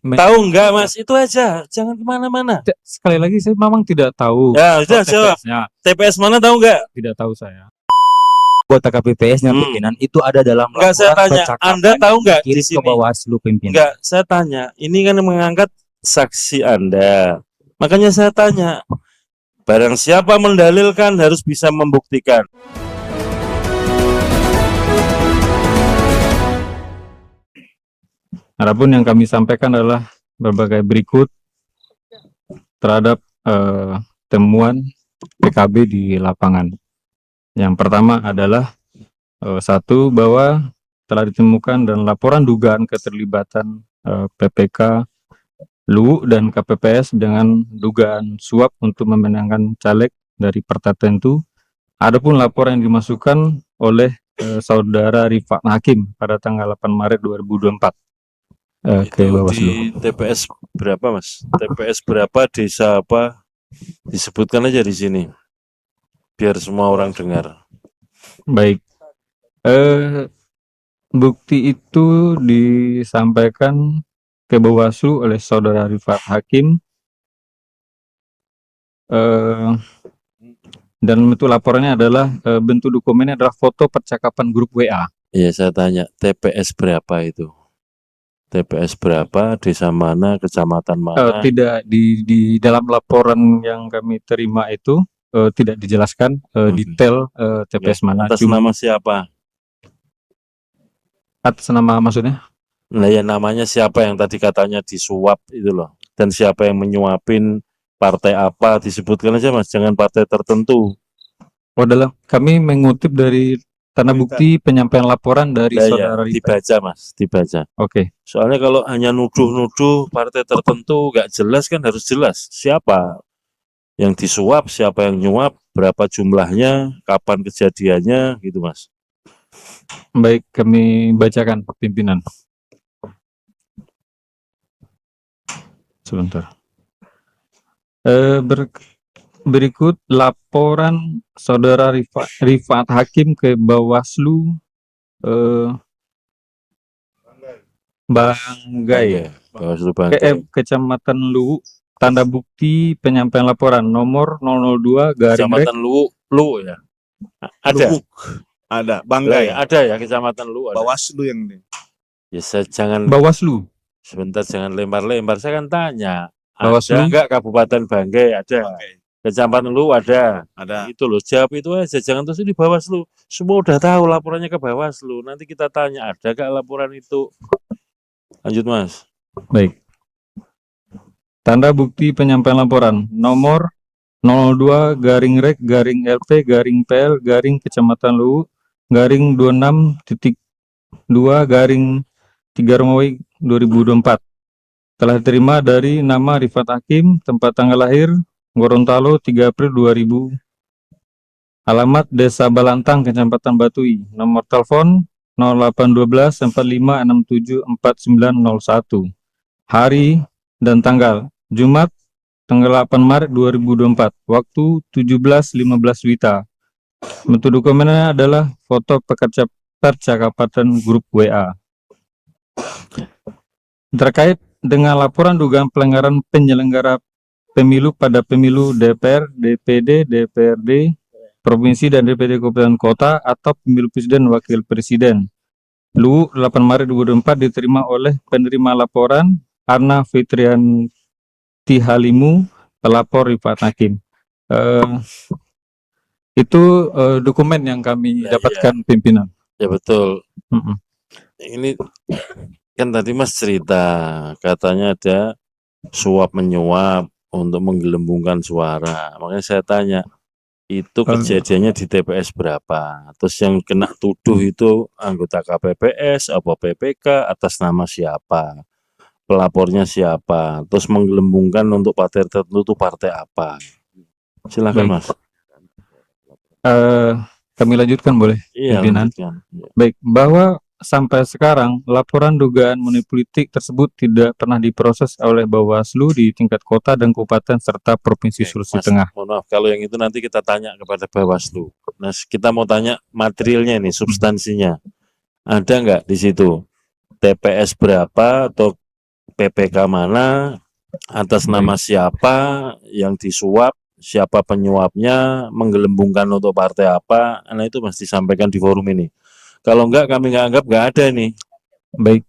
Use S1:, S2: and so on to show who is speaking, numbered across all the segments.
S1: Tahu nggak Mas? Itu aja, jangan kemana-mana.
S2: Sekali lagi saya memang tidak tahu.
S1: Ya sudah jawab. TPS mana tahu nggak?
S2: Tidak tahu saya.
S3: Anggota KPPS-nya pimpinan itu ada dalam
S1: Enggak, saya tanya,
S3: percakapan
S1: Anda tahu nggak di
S3: kirim
S1: sini?
S3: ke Bawaslu pimpinan.
S1: Enggak, saya tanya. Ini kan mengangkat saksi Anda. Makanya saya tanya. Barang siapa mendalilkan harus bisa membuktikan.
S2: Adapun yang kami sampaikan adalah berbagai berikut terhadap temuan PKB di lapangan. Yang pertama adalah satu, bahwa telah ditemukan dan laporan dugaan keterlibatan PPK, LUU dan KPPS dengan dugaan suap untuk memenangkan caleg dari partai tertentu. Adapun laporan yang dimasukkan oleh saudara Rifat Hakim pada tanggal 8 Maret 2024 ke Bawaslu.
S1: Di TPS berapa Mas? TPS berapa, desa apa? Disebutkan aja di sini. Biar semua orang dengar.
S2: Baik. Bukti itu disampaikan ke Bawaslu oleh saudara Rifat Hakim. Dan itu laporannya adalah bentuk dokumennya adalah foto percakapan grup WA.
S1: Iya, saya tanya, TPS berapa itu? TPS berapa, desa mana, kecamatan mana?
S2: Tidak di dalam laporan yang kami terima itu tidak dijelaskan detail TPS mana.
S1: Atas nama siapa?
S2: Atas nama maksudnya?
S1: Nah ya, namanya siapa yang tadi katanya disuap itu loh. Dan siapa yang menyuapin, partai apa, disebutkan aja Mas, jangan partai tertentu.
S2: Oh, dalam kami mengutip dari tanda bukti penyampaian laporan dari saudara Rifat.
S1: Dibaca Mas, dibaca.
S2: Oke.
S1: Soalnya kalau hanya nuduh-nuduh partai tertentu nggak jelas, kan harus jelas siapa yang disuap, siapa yang nyuap, berapa jumlahnya, kapan kejadiannya, gitu Mas.
S2: Baik, kami bacakan pimpinan. Sebentar. Berikut laporan saudara Rifat Hakim ke Bawaslu Banggai,
S1: Bawaslu Banggai.
S2: Kecamatan Luwu, tanda bukti penyampaian laporan nomor 002 garing
S1: Kecamatan Luwu ya. Ada.
S4: Lubuk. Ada, Banggai.
S1: Ada ya Kecamatan Luwu.
S4: Bawaslu yang ini.
S1: Ya saya jangan.
S2: Bawaslu.
S1: Sebentar, jangan lempar-lempar. Saya kan tanya.
S2: Bawaslu.
S1: Ada enggak Kabupaten Banggai? Ada.
S4: Banggai.
S1: Kecamatan Luwu ada.
S4: Ada.
S1: Itu loh, jawab itu aja. Jangan terus di Bawaslu. Semua udah tahu laporannya ke Bawaslu. Nanti kita tanya, ada enggak laporan itu? Lanjut Mas.
S2: Baik. Tanda bukti penyampaian laporan nomor 02 garing rek garing LP garing PL garing Kecamatan Luwu garing 26.2 garing 3 Romawi 2024. Telah diterima dari nama Rifat Hakim, tempat tanggal lahir Gorontalo 3 April 2000. Alamat Desa Balantang, Kecamatan Batui. Nomor telepon 0812 4567 4901. Hari dan tanggal Jumat tanggal 8 Maret 2024. Waktu 17.15 WITA. Bentuk dokumennya adalah foto percakapan grup WA. Terkait dengan laporan dugaan pelanggaran penyelenggara pemilu pada pemilu DPR, DPD, DPRD, Provinsi dan DPD Kabupaten Kota atau pemilu Presiden Wakil Presiden. LUU 8 Maret 2024 diterima oleh penerima laporan Arna Fitrianti Halimu, pelapor Rifat Hakim. Itu dokumen yang kami dapatkan pimpinan.
S1: Ya betul. Ini kan tadi Mas cerita katanya ada suap menyuap untuk menggelembungkan suara. Makanya saya tanya, itu kejadiannya di TPS berapa? Terus yang kena tuduh itu anggota KPPS, apa PPK, atas nama siapa? Pelapornya siapa? Terus menggelembungkan untuk partai tertentu itu partai apa? Silakan Mas.
S2: Kami lanjutkan boleh?
S1: Iya, lanjutkan.
S2: Baik, bahwa sampai sekarang laporan dugaan money politik tersebut tidak pernah diproses oleh Bawaslu di tingkat kota dan kabupaten serta Provinsi Sulawesi Tengah.
S1: Mohon maaf, kalau yang itu nanti kita tanya kepada Bawaslu. Nah, kita mau tanya materialnya nih, substansinya. Ada nggak di situ TPS berapa atau PPK mana, atas nama siapa yang disuap, siapa penyuapnya, menggelembungkan untuk partai apa, nah itu mesti disampaikan di forum ini. Kalau enggak, kami nggak anggap nggak ada nih.
S2: Baik,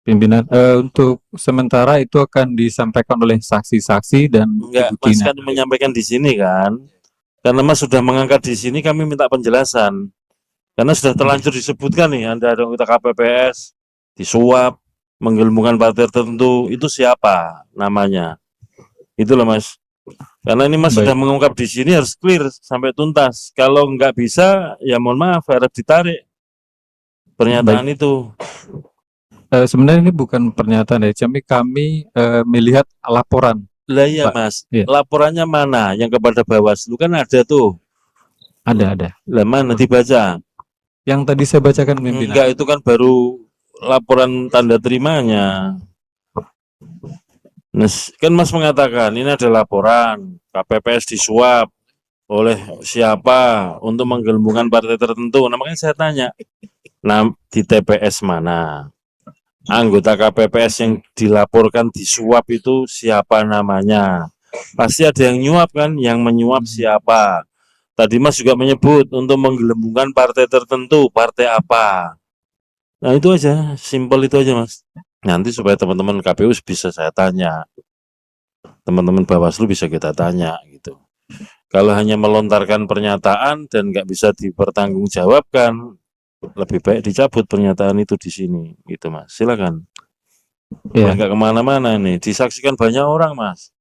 S2: pimpinan. Untuk sementara itu akan disampaikan oleh saksi-saksi dan
S1: Enggak,
S2: bukti
S1: Mas kan menyampaikan di sini kan. Karena Mas sudah mengangkat di sini, kami minta penjelasan. Karena sudah terlanjur disebutkan nih, Anda ada anggota KPPS, disuap, menggelembungkan partai tertentu, itu siapa namanya? Itulah Mas. Karena ini Mas
S2: Baik.
S1: sudah mengungkap di sini harus clear sampai tuntas. Kalau nggak bisa, ya mohon maaf, harap ditarik pernyataan itu.
S2: Sebenarnya ini bukan pernyataan ya, kami melihat laporan.
S1: Lah iya
S2: Pak,
S1: Mas,
S2: iya.
S1: laporannya mana? Yang kepada Bawaslu kan ada tuh.
S2: Ada.
S1: Lah mana dibaca?
S2: Yang tadi saya bacakan pimpinan.
S1: Enggak, itu kan baru laporan tanda terimanya. Nah, kan Mas mengatakan ini ada laporan KPPS disuap oleh siapa untuk menggelembungkan partai tertentu. Nah, makanya saya tanya, nah, di TPS mana? Anggota KPPS yang dilaporkan disuap itu siapa namanya? Pasti ada yang nyuap kan, yang menyuap siapa? Tadi Mas juga menyebut untuk menggelembungkan partai tertentu, partai apa? Nah itu aja, simpel itu aja Mas. Nanti supaya teman-teman KPU bisa saya tanya, teman-teman Bawaslu bisa kita tanya gitu. Kalau hanya melontarkan pernyataan dan nggak bisa dipertanggungjawabkan, lebih baik dicabut pernyataan itu di sini, gitu Mas. Silakan.
S2: Ya.
S1: Nggak kemana-mana nih, disaksikan banyak orang Mas.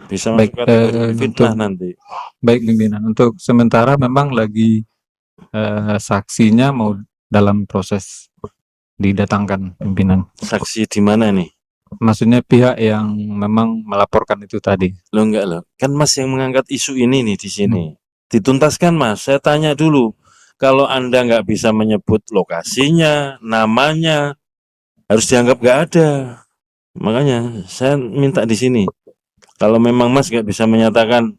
S1: Bisa
S2: Baik,
S1: masuk kategori fitnah
S2: untuk-
S1: nanti.
S2: Baik pimpinan, untuk sementara memang lagi saksinya mau dalam proses didatangkan pimpinan.
S1: Saksi di mana nih?
S2: Maksudnya pihak yang memang melaporkan itu tadi.
S1: Lo enggak loh, kan Mas yang mengangkat isu ini nih di sini. Dituntaskan Mas, saya tanya dulu. Kalau Anda nggak bisa menyebut lokasinya, namanya, harus dianggap nggak ada. Makanya saya minta di sini. Kalau memang Mas nggak bisa menyatakan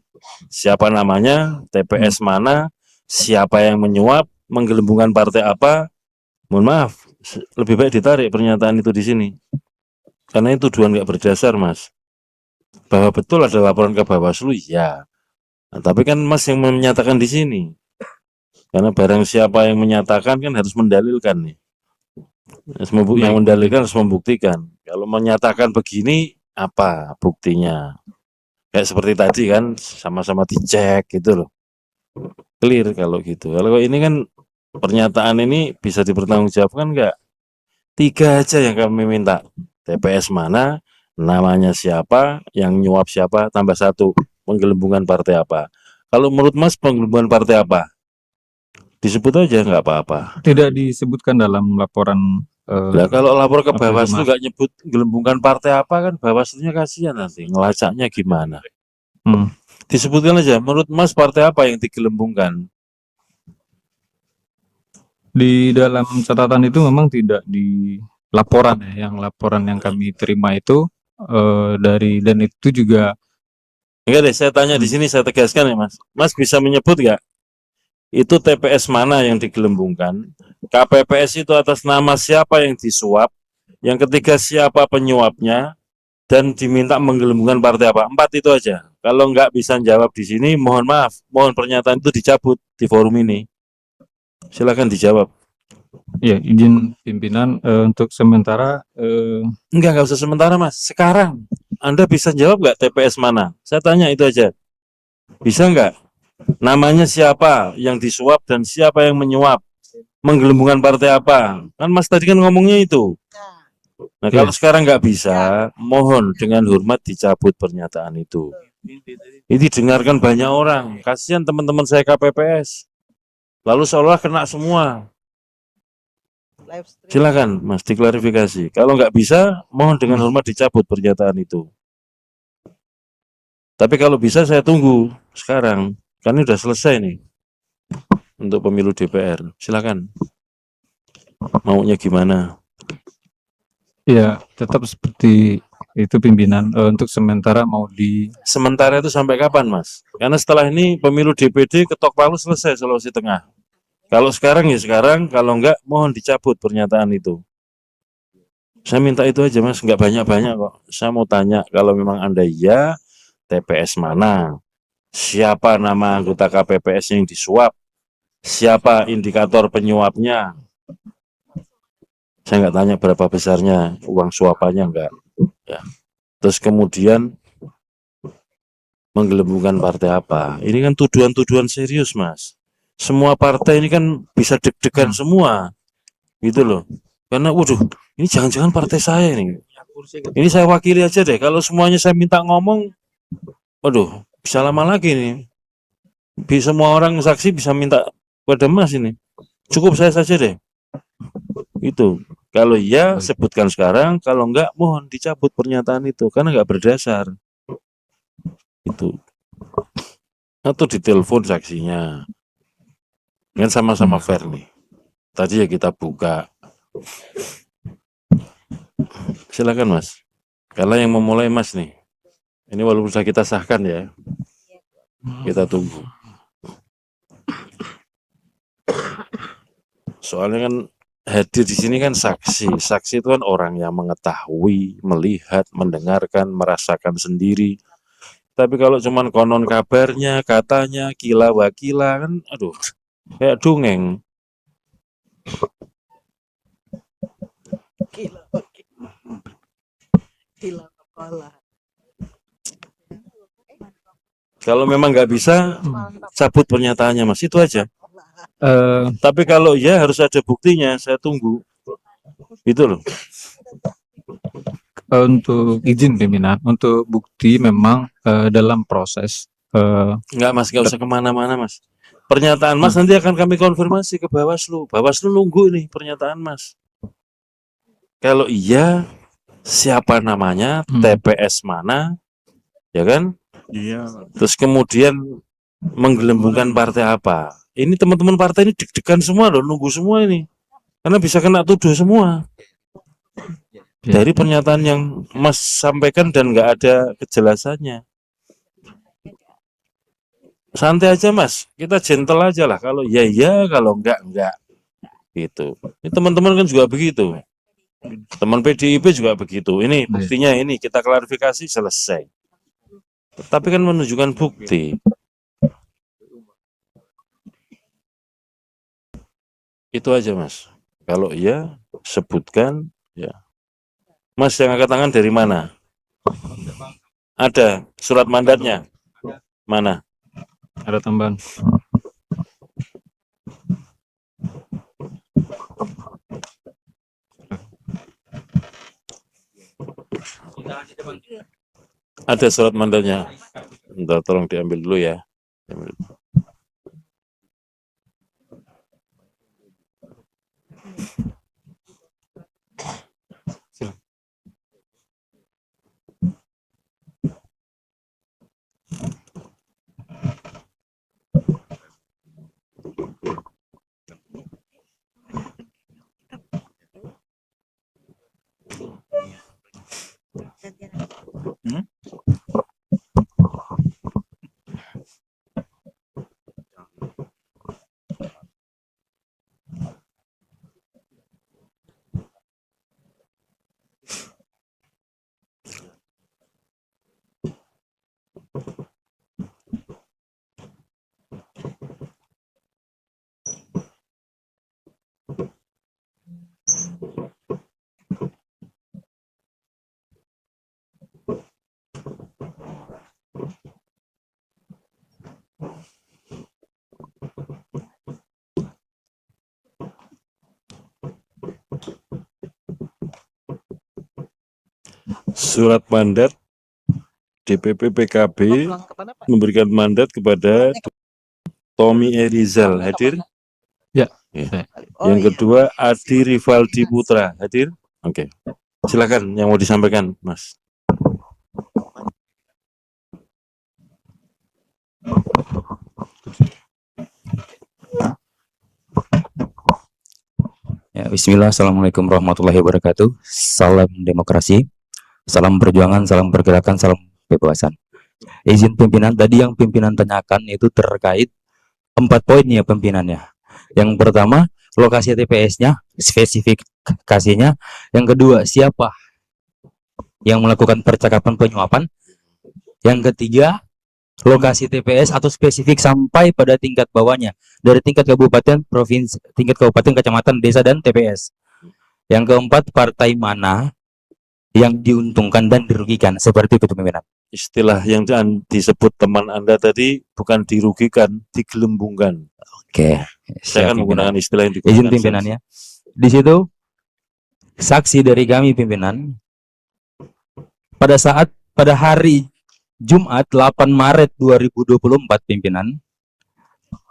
S1: siapa namanya, TPS mana, siapa yang menyuap, menggelembungkan partai apa, mohon maaf, lebih baik ditarik pernyataan itu di sini. Karena itu tuduhan nggak berdasar Mas. Bahwa betul ada laporan ke Bawaslu, ya. Nah, tapi kan Mas yang menyatakan di sini. Karena barang siapa yang menyatakan kan harus mendalilkan nih. Yang mendalilkan harus membuktikan. Kalau menyatakan begini, apa buktinya? Kayak seperti tadi kan, sama-sama dicek gitu loh. Clear kalau gitu. Kalau ini kan pernyataan ini bisa dipertanggungjawabkan enggak? 3 aja yang kami minta. TPS mana, namanya siapa, yang nyuap siapa, tambah 1, penggelembungan partai apa. Kalau menurut Mas penggelembungan partai apa? Disebut aja nggak apa-apa.
S2: Tidak disebutkan dalam laporan.
S1: Nah, kalau lapor ke
S2: apa itu,
S1: Bawaslu
S2: Mas?
S1: nggak nyebut gelembungan partai apa kan Bawaslunya kasihan nanti ngelacaknya gimana. Disebutkan aja menurut Mas partai apa yang digelembungkan.
S2: Di dalam catatan itu memang tidak di laporan ya, yang laporan yang kami terima itu dari, dan itu juga
S1: Enggak deh, saya tanya di sini, saya tegaskan ya Mas. Mas bisa menyebut nggak? Itu TPS mana yang digelembungkan? KPPS itu atas nama siapa yang disuap? Yang ketiga siapa penyuapnya? Dan diminta menggelembungkan partai apa? 4 itu aja. Kalau nggak bisa jawab di sini, mohon maaf, mohon pernyataan itu dicabut di forum ini. Silakan dijawab.
S2: ya izin pimpinan untuk sementara
S1: Enggak usah sementara Mas. Sekarang Anda bisa jawab nggak TPS mana? Saya tanya itu aja. Bisa nggak? Namanya siapa yang disuap dan siapa yang menyuap? Menggelembungkan partai apa? Kan Mas tadi kan ngomongnya itu. Nah kalau sekarang nggak bisa, mohon dengan hormat dicabut pernyataan itu. Ini didengarkan banyak orang. Kasihan teman-teman saya KPPS. Lalu seolah kena semua. Silakan Mas diklarifikasi. Kalau nggak bisa, mohon dengan hormat dicabut pernyataan itu. Tapi kalau bisa saya tunggu sekarang. Kan ini udah selesai nih untuk pemilu DPR. Silakan. Maunya gimana?
S2: ya tetap seperti itu pimpinan. Untuk sementara mau di
S1: Sementara itu sampai kapan Mas? Karena setelah ini pemilu DPD ketok palu selesai Sulawesi Tengah. Kalau sekarang ya sekarang, kalau enggak mohon dicabut pernyataan itu. Saya minta itu aja Mas, nggak banyak-banyak kok. Saya mau tanya, kalau memang Anda iya, TPS mana? Siapa nama anggota KPPS yang disuap? Siapa indikator penyuapnya? Saya nggak tanya berapa besarnya uang suapannya, enggak. Ya. Terus kemudian menggelembungkan partai apa? Ini kan tuduhan-tuduhan serius, Mas. Semua partai ini kan bisa deg-degan semua, gitu loh. Karena, waduh, ini jangan-jangan partai saya ini. Ini saya wakili aja deh. Kalau semuanya saya minta ngomong, waduh, bisa lama lagi nih. Semua orang saksi bisa minta pada Mas ini. Cukup saya saja deh. Itu. Kalau iya, sebutkan sekarang. Kalau enggak, mohon dicabut pernyataan itu. Karena enggak berdasar. Itu. Atau ditelepon saksinya. Kan sama-sama fair nih. Tadi ya kita buka. Silakan Mas. Kalau yang memulai Mas nih. Ini walaupun sudah kita sahkan ya. Kita tunggu. Soalnya kan hadir di sini kan saksi. Saksi itu kan orang yang mengetahui, melihat, mendengarkan, merasakan sendiri. Tapi kalau cuman konon kabarnya, katanya, kila wakila kan, aduh, kayak dongeng.
S5: Gila kepala.
S1: Kalau memang nggak bisa, cabut pernyataannya Mas, itu aja.
S2: Eh,
S1: Tapi kalau ya harus ada buktinya, saya tunggu. Itu loh.
S2: untuk izin pimpinan, untuk bukti memang dalam proses
S1: Enggak Mas, nggak usah kemana-mana Mas. Pernyataan Mas nanti akan kami konfirmasi ke Bawaslu. Bawaslu nunggu nih pernyataan Mas. Kalau iya, siapa namanya, TPS mana, ya kan?
S4: Iya.
S1: Terus kemudian menggelembungkan partai apa? Ini teman-teman partai ini deg-degan semua loh, nunggu semua ini. Karena bisa kena tuduh semua. Dari pernyataan yang Mas sampaikan dan nggak ada kejelasannya. Santai aja Mas, kita gentle aja lah. Kalau ya ya, kalau enggak. Gitu. Ini teman-teman kan juga begitu. Teman PDIP juga begitu. Ini buktinya ini, kita klarifikasi selesai. Tapi kan menunjukkan bukti. Itu aja Mas. Kalau iya, sebutkan ya. Mas yang angkat tangan dari mana? Ada surat mandatnya? Mana?
S2: ada tambahan.
S1: Ada surat mandatnya. Bentar, tolong diambil dulu ya. Diambil. Surat mandat DPP PKB memberikan mandat kepada Tommy Erizal. Hadir?
S2: Ya.
S1: Yang kedua Adi Rivaldi Putra. Hadir? Oke. Silakan yang mau disampaikan, Mas.
S3: Ya, bismillah, assalamualaikum warahmatullahi wabarakatuh. Salam demokrasi, salam perjuangan, salam pergerakan, salam kebebasan. Izin pimpinan, tadi yang pimpinan tanyakan itu terkait 4 poin ya pimpinannya. Yang pertama, lokasi TPS-nya, spesifikasinya. Yang kedua, siapa yang melakukan percakapan penyuapan. Yang ketiga, lokasi TPS atau spesifik sampai pada tingkat bawahnya, dari tingkat kabupaten, provinsi, tingkat kabupaten, kecamatan, desa, dan TPS. Yang keempat, partai mana yang diuntungkan dan dirugikan, seperti itu pimpinan.
S1: Istilah yang disebut teman Anda tadi bukan dirugikan, digelembungkan.
S3: Oke,
S1: Saya
S3: siap
S1: kan
S3: pimpinan.
S1: menggunakan istilah yang
S3: Izin
S1: digunakan.
S3: pimpinan ya. Di situ saksi dari kami pimpinan, pada hari Jumat 8 Maret 2024 pimpinan,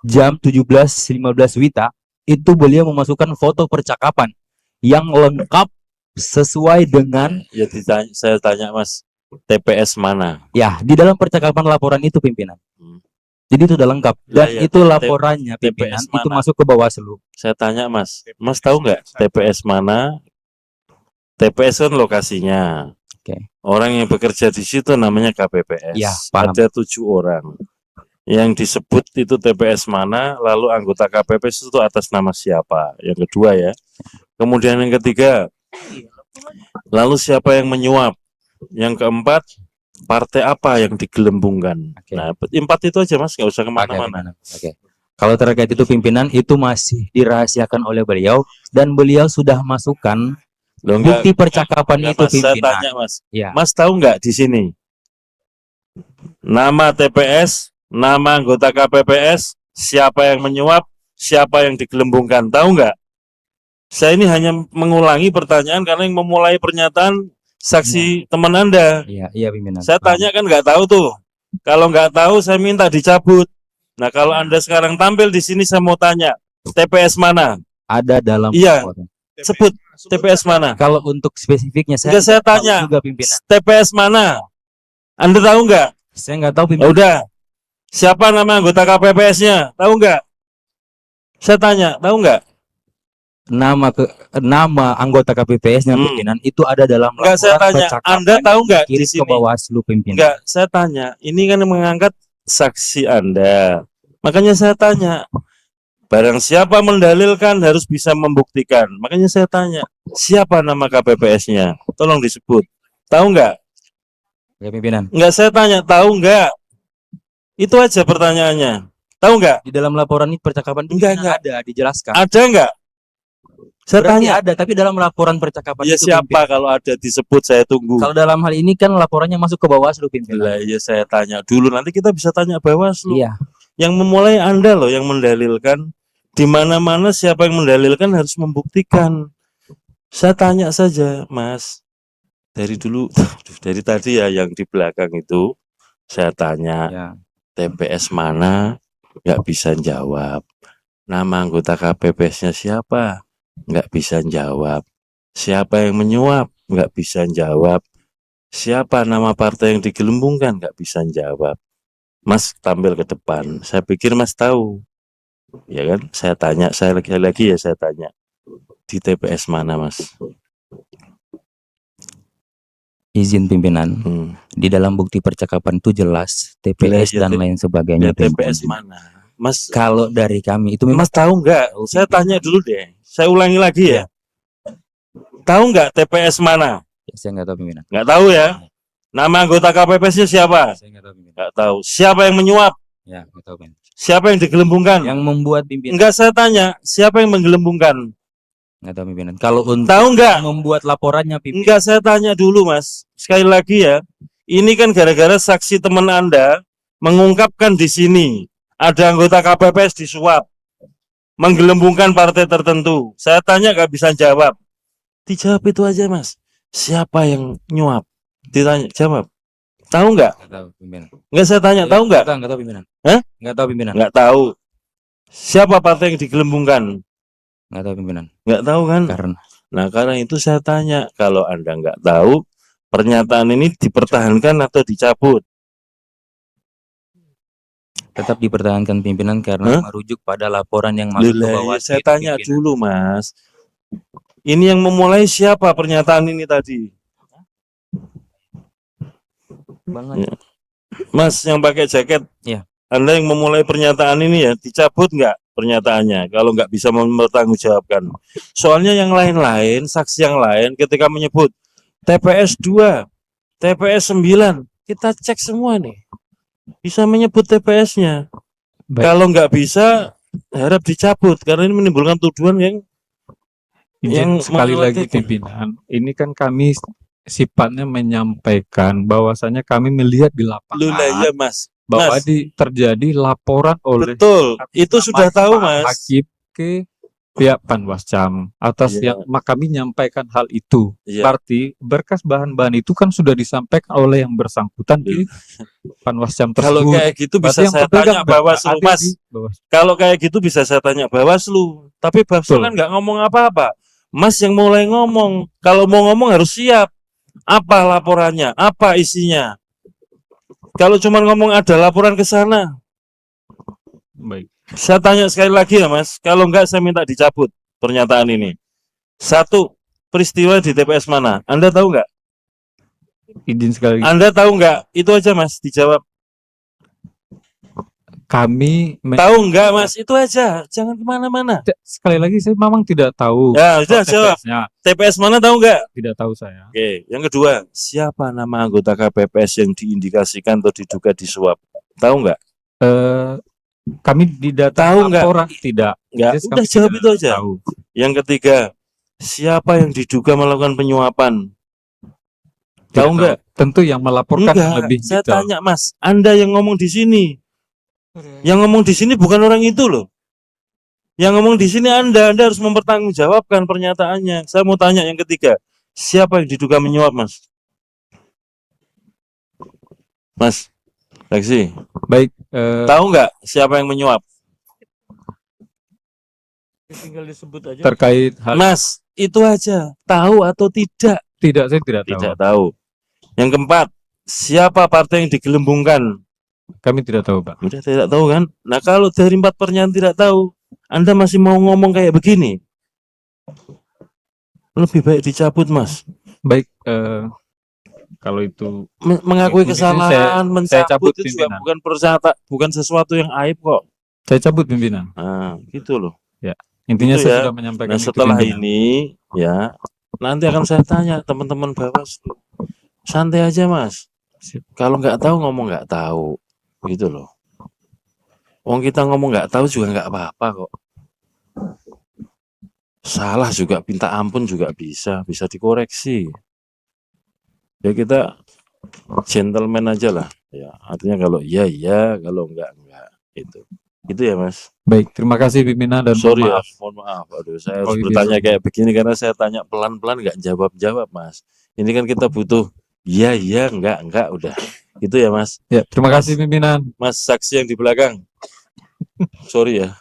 S3: jam 17.15 WITA, itu beliau memasukkan foto percakapan yang lengkap sesuai dengan
S1: Ya saya tanya Mas, TPS mana?
S3: ya di dalam percakapan laporan itu pimpinan.
S1: Hmm.
S3: Jadi itu udah lengkap dan
S1: Lah ya,
S3: itu laporannya pimpinan
S1: TPS
S3: itu
S1: mana?
S3: masuk ke Bawaslu.
S1: Saya tanya Mas tahu nggak TPS mana? TPS kan lokasinya.
S3: Oke.
S1: Orang yang bekerja di situ namanya KPPS.
S3: Ya, paham.
S1: Ada 7 orang. Yang disebut itu TPS mana, lalu anggota KPPS itu atas nama siapa? Yang kedua ya. Kemudian yang ketiga, lalu siapa yang menyuap? Yang keempat, partai apa yang digelembungkan?
S3: Oke.
S1: Nah, 4 itu aja Mas, nggak usah
S3: Oke,
S1: kemana-mana.
S3: pimpinan. Oke. Kalau terkait itu pimpinan itu masih dirahasiakan oleh beliau dan beliau sudah masukkan
S1: Loh, enggak,
S3: bukti percakapan
S1: enggak,
S3: itu
S1: Mas, saya
S3: pimpinan.
S1: tanya Mas.
S3: Ya.
S1: Mas tahu nggak di sini? Nama TPS, nama anggota KPPS, siapa yang menyuap, siapa yang digelembungkan, tahu nggak? Saya ini hanya mengulangi pertanyaan karena yang memulai pernyataan saksi teman Anda.
S3: Iya, iya pimpinan.
S1: Saya
S3: Paham.
S1: tanya kan nggak tahu tuh. Kalau nggak tahu saya minta dicabut. Nah kalau Anda sekarang tampil di sini saya mau tanya, TPS mana?
S3: Ada dalam
S1: Iya.
S3: laporan.
S1: Sebut TPS mana?
S3: Kalau untuk spesifiknya
S1: Enggak, saya
S3: nggak tahu
S1: tanya.
S3: juga pimpinan.
S1: TPS mana? Anda tahu nggak?
S3: Saya nggak tahu
S1: Ya
S3: pimpinan.
S1: udah. Siapa nama anggota KPPS-nya? Tahu nggak? Saya tanya, tahu nggak?
S3: Nama anggota KPPS-nya
S1: Hmm.
S3: pimpinan itu ada dalam
S1: Enggak, saya
S3: laporan
S1: tanya.
S3: percakapan
S1: Anda tahu nggak
S3: kirim
S1: di
S3: ke
S1: sini?
S3: Bawaslu pimpinan.
S1: Enggak, saya tanya. Ini kan mengangkat saksi Anda. Makanya saya tanya. Barang siapa mendalilkan harus bisa membuktikan. Makanya saya tanya, siapa nama KPPS-nya? Tolong disebut. Tahu nggak?
S3: Oke, pimpinan.
S1: Enggak, saya tanya, tahu nggak? Itu aja pertanyaannya. Tahu nggak?
S3: Di dalam laporan ini percakapan itu
S1: Enggak,
S3: pimpinan ada dijelaskan.
S1: Ada nggak? Saya
S3: Berarti
S1: tanya.
S3: ada, tapi dalam laporan percakapan
S1: Ya
S3: itu
S1: siapa
S3: pimpinan.
S1: kalau ada disebut saya tunggu.
S3: Kalau dalam hal ini kan laporannya masuk ke Bawaslu pimpinan.
S1: Lah ya saya tanya dulu, nanti kita bisa tanya Bawaslu.
S3: Iya.
S1: Yang memulai Anda loh yang mendalilkan. Di mana-mana siapa yang mendalilkan harus membuktikan. Saya tanya saja, Mas. Dari dulu, dari tadi ya yang di belakang itu saya tanya,
S3: Ya.
S1: TPS mana? Nggak bisa jawab. Nama anggota KPPS-nya siapa? Nggak bisa jawab. Siapa yang menyuap? Nggak bisa jawab. Siapa nama partai yang digelembungkan? Nggak bisa jawab. Mas tampil ke depan. Saya pikir Mas tahu. Ya kan? Saya tanya, saya lagi ya saya tanya. Di TPS mana, Mas?
S3: Izin pimpinan.
S1: Hmm.
S3: Di dalam bukti percakapan itu jelas TPS
S1: Ya,
S3: dan lain sebagainya.
S1: Ya, TPS
S3: pimpinan.
S1: mana? Mas,
S3: Kalau dari kami itu memang
S1: Mas tahu nggak? Saya tanya dulu deh. Saya ulangi lagi ya. Tahu nggak TPS mana?
S3: saya nggak tahu pimpinan.
S1: Nggak tahu ya. Nama anggota KPPS-nya siapa?
S3: Saya nggak tahu pimpinan.
S1: Nggak tahu. Siapa yang menyuap?
S3: Ya, nggak tahu pimpinan.
S1: Siapa yang digelembungkan?
S3: Yang membuat pimpinan
S1: Enggak, saya tanya. Siapa yang menggelembungkan?
S3: nggak tahu pimpinan. Kalau untuk
S1: Tahu nggak?
S3: membuat laporannya pimpinan.
S1: Enggak, saya tanya dulu, Mas. Sekali lagi ya. Ini kan gara-gara saksi teman Anda mengungkapkan di sini ada anggota KPPS disuap, menggelembungkan partai tertentu. Saya tanya nggak bisa jawab. Dijawab itu aja, Mas. Siapa yang nyuap? Ditanya, jawab. Tahu nggak?
S3: Nggak tahu pimpinan.
S1: Nggak, saya tanya, tahu nggak?
S3: Nggak tahu pimpinan.
S1: Hah?
S3: Nggak tahu pimpinan.
S1: Nggak tahu. Siapa partai yang digelembungkan?
S3: Nggak tahu pimpinan.
S1: Nggak tahu kan?
S3: Karena
S1: Nah, karena itu saya tanya, kalau Anda nggak tahu, pernyataan ini dipertahankan atau dicabut?
S3: tetap dipertahankan pimpinan karena merujuk pada laporan yang masuk ke
S1: Lah,
S3: bawah.
S1: ya saya tanya dulu, Mas. Ini yang memulai siapa pernyataan ini tadi?
S3: Banget.
S1: Mas yang pakai jaket,
S3: Iya.
S1: Anda yang memulai pernyataan ini ya, dicabut nggak pernyataannya kalau nggak bisa mempertanggungjawabkan. Soalnya yang lain-lain, saksi yang lain ketika menyebut TPS 2, TPS 9, kita cek semua nih. Bisa menyebut TPS-nya.
S2: Baik.
S1: Kalau nggak bisa, harap dicabut karena ini menimbulkan tuduhan yang
S2: Izin sekali lagi
S1: mengkhawatirkan.
S2: pimpinan, ini kan kami sifatnya menyampaikan bahwasanya kami melihat di
S1: Loh lah
S2: lapangan
S1: iya Mas.
S2: bahwa
S1: Mas,
S2: terjadi laporan oleh
S1: betul. Itu
S2: atas
S1: sudah
S2: nama
S1: tahu
S2: Pak
S1: Mas.
S2: Hakim ke pihak Panwascam atas
S1: Iya.
S2: yang kami menyampaikan hal itu.
S1: Iya.
S2: Berarti berkas bahan-bahan itu kan sudah disampaikan oleh yang bersangkutan di Panwascam
S1: Kalau
S2: tersebut.
S1: kayak gitu
S2: Berarti
S1: bisa
S2: yang
S1: saya
S2: berpegang
S1: tanya Bawaslu
S2: ada
S1: Mas.
S2: di Bawaslu.
S1: Kalau kayak gitu bisa saya tanya Bawaslu. Tapi Bawaslu
S2: Betul.
S1: kan nggak ngomong apa-apa. Mas yang mulai ngomong. Kalau mau ngomong harus siap. Apa laporannya? Apa isinya? Kalau cuma ngomong ada laporan ke sana.
S2: Baik.
S1: Saya tanya sekali lagi ya Mas. Kalau enggak saya minta dicabut pernyataan ini. Satu, peristiwa di TPS mana? Anda tahu nggak?
S2: Izin sekali lagi.
S1: Anda tahu nggak? Itu aja Mas, dijawab.
S2: Kami
S1: Tahu nggak Mas? Itu aja. Jangan kemana-mana.
S2: sekali lagi saya memang tidak tahu.
S1: Ya, sudah jawab.
S2: TPS-nya.
S1: TPS mana tahu nggak?
S2: Tidak tahu saya.
S1: Oke, yang kedua, siapa nama anggota KPPS yang diindikasikan atau diduga disuap? Tahu nggak?
S2: Kami di data
S1: Tahu nggak?
S2: laporan tidak.
S1: Nggak.
S2: Yes,
S1: Udah
S2: kami
S1: jawab
S2: tidak
S1: itu aja.
S2: tahu.
S1: Yang ketiga, siapa yang diduga melakukan penyuapan?
S2: Tidak
S1: Tahu nggak?
S2: Tentu yang melaporkan yang
S1: Enggak.
S2: lebih
S1: Saya
S2: detail.
S1: tanya Mas, Anda yang ngomong di sini. Yang ngomong di sini bukan orang itu loh. Yang ngomong di sini Anda harus mempertanggungjawabkan pernyataannya. Saya mau tanya yang ketiga, siapa yang diduga menyuap, Mas? Mas, Lexi,
S2: Baik,
S1: tahu nggak siapa yang menyuap? Tinggal disebut aja.
S2: terkait hal
S1: Mas, itu aja. Tahu atau tidak?
S2: tidak, saya tidak tahu.
S1: Tidak tahu. Yang keempat, siapa partai yang digelembungkan?
S2: Kami tidak tahu, Pak.
S1: Udah tidak tahu kan? Nah kalau dari 4 pernyataan tidak tahu, Anda masih mau ngomong kayak begini? Lebih baik dicabut Mas.
S2: Baik, kalau itu
S1: Mengakui
S2: Ini
S1: kesalahan,
S2: saya cabut
S1: mencabut itu juga
S2: pimpinan.
S1: bukan sesuatu yang aib kok.
S2: saya cabut pimpinan.
S1: Nah gitu loh.
S2: Intinya
S1: Itu
S2: saya
S1: ya.
S2: sudah menyampaikan
S1: Nah
S2: itu,
S1: setelah
S2: pimpinan.
S1: ini ya, nanti akan saya tanya teman-teman Bawaslu. Santai aja Mas. Kalau nggak tahu ngomong nggak tahu, gitu loh. Wong kita ngomong nggak tahu juga nggak apa-apa kok. Salah juga minta ampun juga bisa dikoreksi. Ya kita gentleman aja lah. Ya artinya kalau iya, kalau enggak itu ya Mas.
S2: Baik, terima kasih pimpinan dan
S1: Sorry
S2: mohon
S1: ya,
S2: maaf.
S1: mohon maaf. Aduh, saya harus
S2: Oh, iya,
S1: bertanya
S2: iya.
S1: kayak begini karena saya tanya pelan-pelan nggak jawab Mas. Ini kan kita butuh iya, enggak udah. Itu ya Mas.
S2: Ya, terima kasih pimpinan.
S1: Mas saksi yang di belakang. Sorry ya.